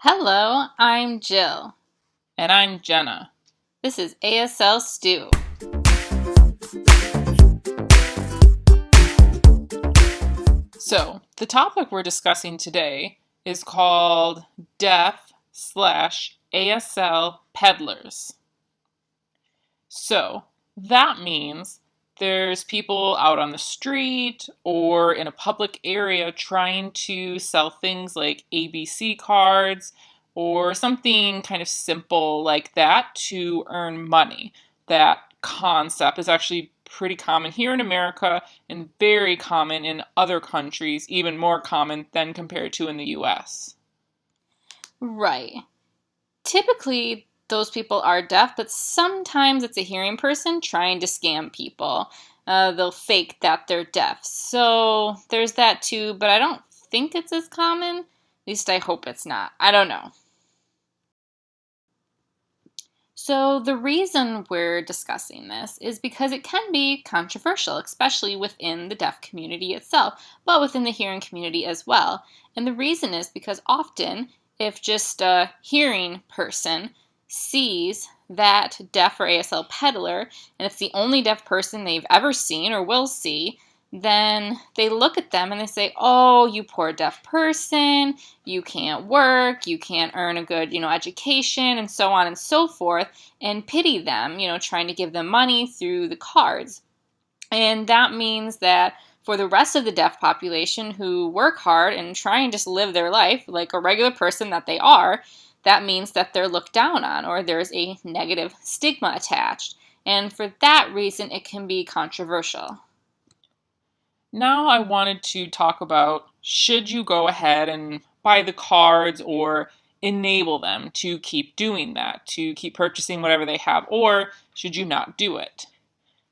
Hello, I'm Jill. And I'm Jenna. This is ASL Stew. So, the topic we're discussing today is called Deaf/ASL Peddlers. So, that means there's people out on the street or in a public area trying to sell things like ABC cards or something kind of simple like that to earn money. That concept is actually pretty common here in America and very common in other countries, even more common than compared to in the US. Right. Typically, those people are deaf, but sometimes it's a hearing person trying to scam people. They'll fake that they're deaf. So there's that too, but I don't think it's as common. At least I hope it's not. I don't know. So, the reason we're discussing this is because it can be controversial, especially within the deaf community itself, but within the hearing community as well. And the reason is because often, if just a hearing person sees that deaf or ASL peddler, and it's the only deaf person they've ever seen or will see, then they look at them and they say, "Oh, you poor deaf person, you can't work, you can't earn a good, education," and so on and so forth, and pity them, trying to give them money through the cards. And that means that for the rest of the deaf population who work hard and try and just live their life like a regular person that they are, that means that they're looked down on or there's a negative stigma attached. And for that reason, it can be controversial. Now I wanted to talk about, should you go ahead and buy the cards or enable them to keep doing that, to keep purchasing whatever they have, or should you not do it?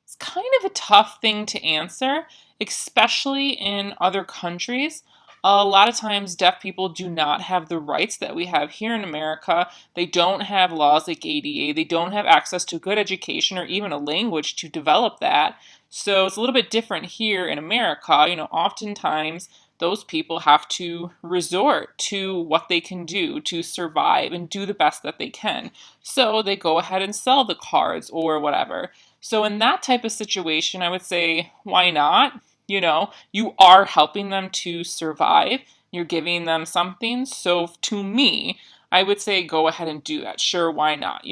It's kind of a tough thing to answer, especially in other countries. A lot of times deaf people do not have the rights that we have here in America. They don't have laws like ADA. They don't have access to good education or even a language to develop that. So it's a little bit different here in America. Oftentimes those people have to resort to what they can do to survive and do the best that they can. So they go ahead and sell the cards or whatever. So in that type of situation, I would say, why not? You are helping them to survive. You're giving them something. So to me, I would say go ahead and do that. Sure, why not?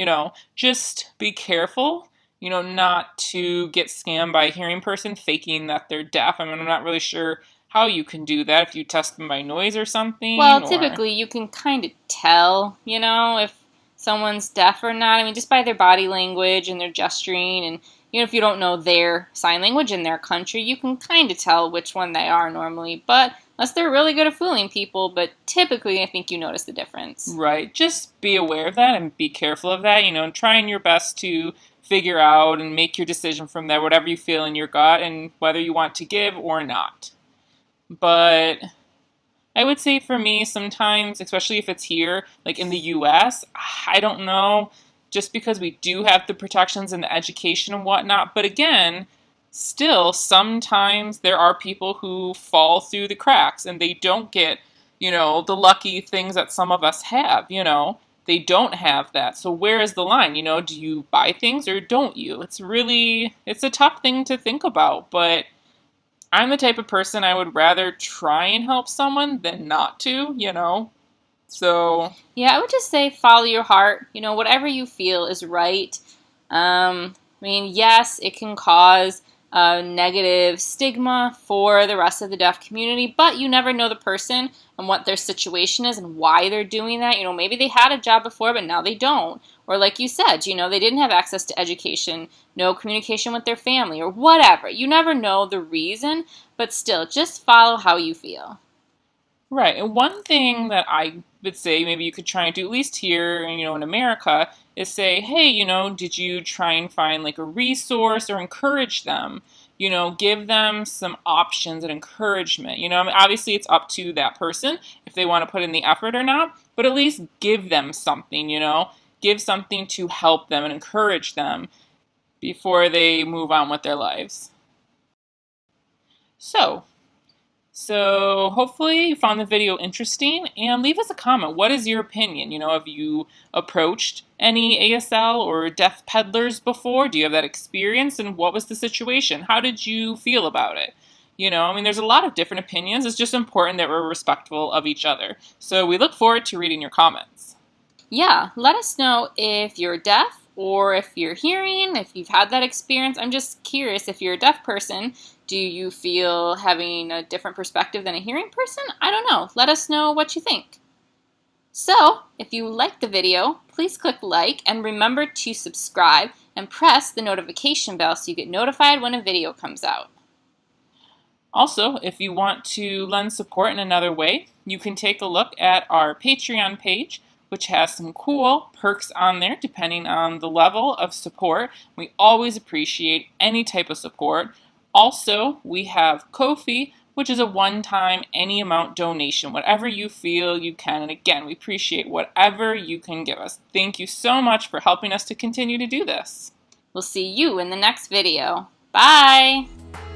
Just be careful, not to get scammed by a hearing person faking that they're deaf. I mean, I'm not really sure how you can do that, if you test them by noise or something. Well, or typically you can kind of tell, if someone's deaf or not. I mean, just by their body language and their gesturing, and if you don't know their sign language in their country, you can kind of tell which one they are normally. But unless they're really good at fooling people, but typically I think you notice the difference. Right. Just be aware of that and be careful of that. Trying your best to figure out and make your decision from there, whatever you feel in your gut, and whether you want to give or not. But I would say for me, sometimes, especially if it's here, like in the US, I don't know, just because we do have the protections and the education and whatnot. But again, still, sometimes there are people who fall through the cracks and they don't get, the lucky things that some of us have, They don't have that. So where is the line? Do you buy things or don't you? It's a tough thing to think about, but I'm the type of person I would rather try and help someone than not to. So, Yeah, I would just say follow your heart. Whatever you feel is right. Yes, it can cause a negative stigma for the rest of the deaf community, but you never know the person and what their situation is and why they're doing that. Maybe they had a job before, but now they don't. Or like you said, they didn't have access to education, no communication with their family, or whatever. You never know the reason, but still, just follow how you feel. right. And one thing that I would say maybe you could try and do, at least here, in America, is say, hey, did you try and find like a resource or encourage them? Give them some options and encouragement. Obviously it's up to that person if they want to put in the effort or not, but at least give them something, give something to help them and encourage them before they move on with their lives. So, So hopefully you found the video interesting and leave us a comment. What is your opinion? Have you approached any ASL or deaf peddlers before? Do you have that experience? And what was the situation? How did you feel about it? There's a lot of different opinions. It's just important that we're respectful of each other. So we look forward to reading your comments. Yeah, let us know if you're deaf or if you're hearing, if you've had that experience. I'm just curious, if you're a deaf person, do you feel having a different perspective than a hearing person? I don't know. Let us know what you think. So, if you liked the video, please click like and remember to subscribe and press the notification bell so you get notified when a video comes out. Also, if you want to lend support in another way, you can take a look at our Patreon page, which has some cool perks on there depending on the level of support. We always appreciate any type of support. Also, we have Ko-fi, which is a one-time, any amount donation, whatever you feel you can. And again, we appreciate whatever you can give us. Thank you so much for helping us to continue to do this. We'll see you in the next video. Bye!